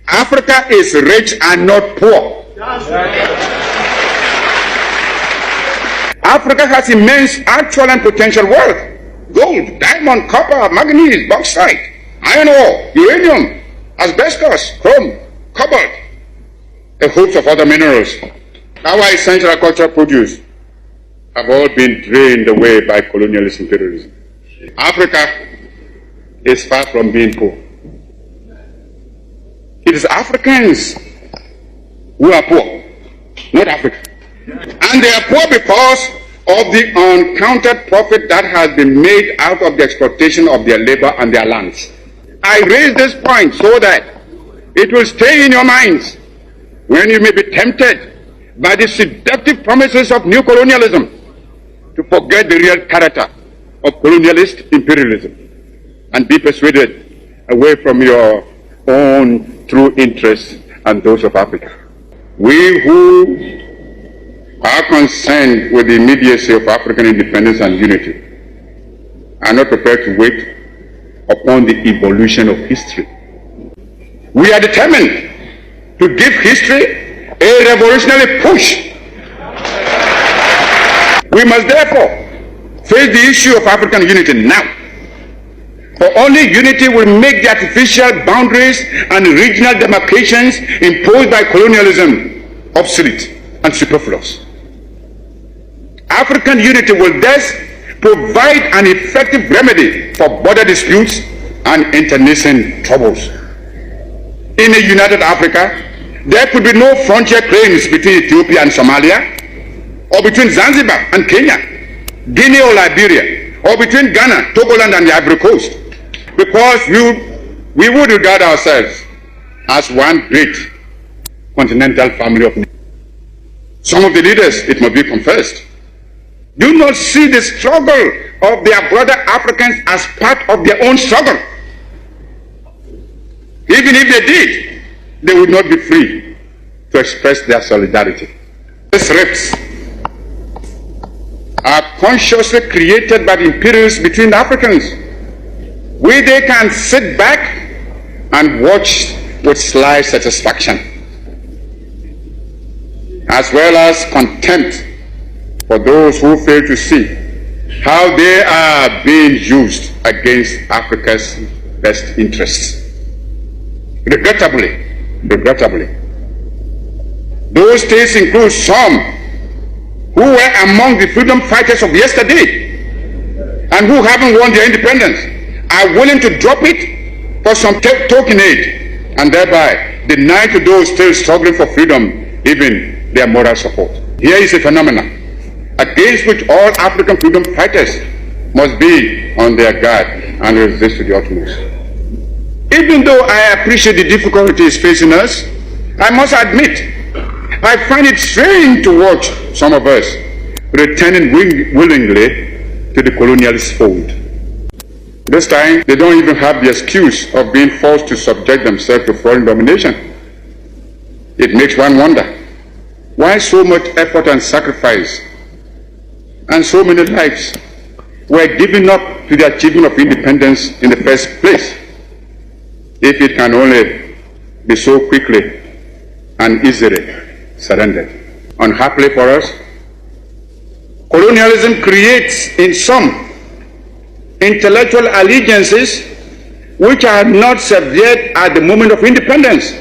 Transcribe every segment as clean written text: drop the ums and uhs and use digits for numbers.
Africa is rich and not poor. Africa has immense actual and potential wealth. Gold, diamond, copper, manganese, bauxite, iron ore, uranium, asbestos, chrome, cobalt, a host of other minerals. Our essential agricultural produce have all been drained away by colonialist imperialism. Africa is far from being poor. It is Africans who are poor, not Africa. And they are poor because of the uncounted profit that has been made out of the exploitation of their labor and their lands. I raise this point so that it will stay in your minds when you may be tempted by the seductive promises of new colonialism to forget the real character of colonialist imperialism and be persuaded away from your own true interests and those of Africa. We who are concerned with the immediacy of African independence and unity are not prepared to wait upon the evolution of history. We are determined to give history a revolutionary push. We must therefore face the issue of African unity now. For only unity will make the artificial boundaries and regional demarcations imposed by colonialism obsolete and superfluous. African unity will thus provide an effective remedy for border disputes and internecine troubles. In a united Africa, there could be no frontier claims between Ethiopia and Somalia, or between Zanzibar and Kenya, Guinea or Liberia, or between Ghana, Togoland and the Ivory Coast, because we would regard ourselves as one great continental family of nations. Some of the leaders, it must be confessed, do not see the struggle of their brother Africans as part of their own struggle. Even if they did, they would not be free to express their solidarity. These rifts are consciously created by the imperialists between the Africans, where they can sit back and watch with sly satisfaction, as well as contempt for those who fail to see how they are being used against Africa's best interests. Regrettably, those states include some who were among the freedom fighters of yesterday and who haven't won their independence, are willing to drop it for some token aid and thereby deny to those still struggling for freedom even their moral support. Here is a phenomenon against which all African freedom fighters must be on their guard and resist to the utmost. Even though I appreciate the difficulties facing us, I must admit I find it strange to watch some of us returning willingly to the colonialist fold. This time, they don't even have the excuse of being forced to subject themselves to foreign domination. It makes one wonder why so much effort and sacrifice and so many lives were given up to the achievement of independence in the first place, if it can only be so quickly and easily surrendered. Unhappily for us, colonialism creates in some intellectual allegiances which are not severed at the moment of independence,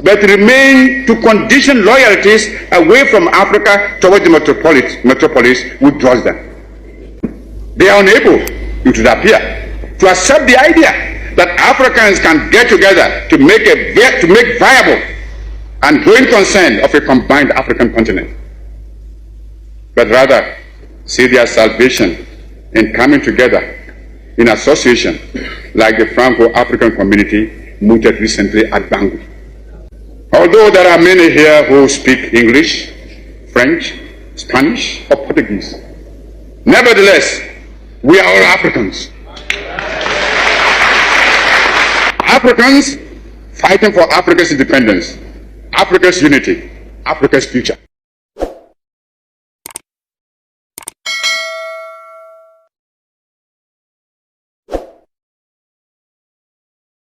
but remain to condition loyalties away from Africa towards the metropolis which draws them. They are unable, it would appear, to accept the idea that Africans can get together to make viable and growing concern of a combined African continent, but rather see their salvation in coming together in association like the Franco-African community mooted recently at Bangui. Although there are many here who speak English, French, Spanish, or Portuguese, nevertheless, we are all Africans. Africans fighting for Africa's independence, Africa's unity, Africa's future.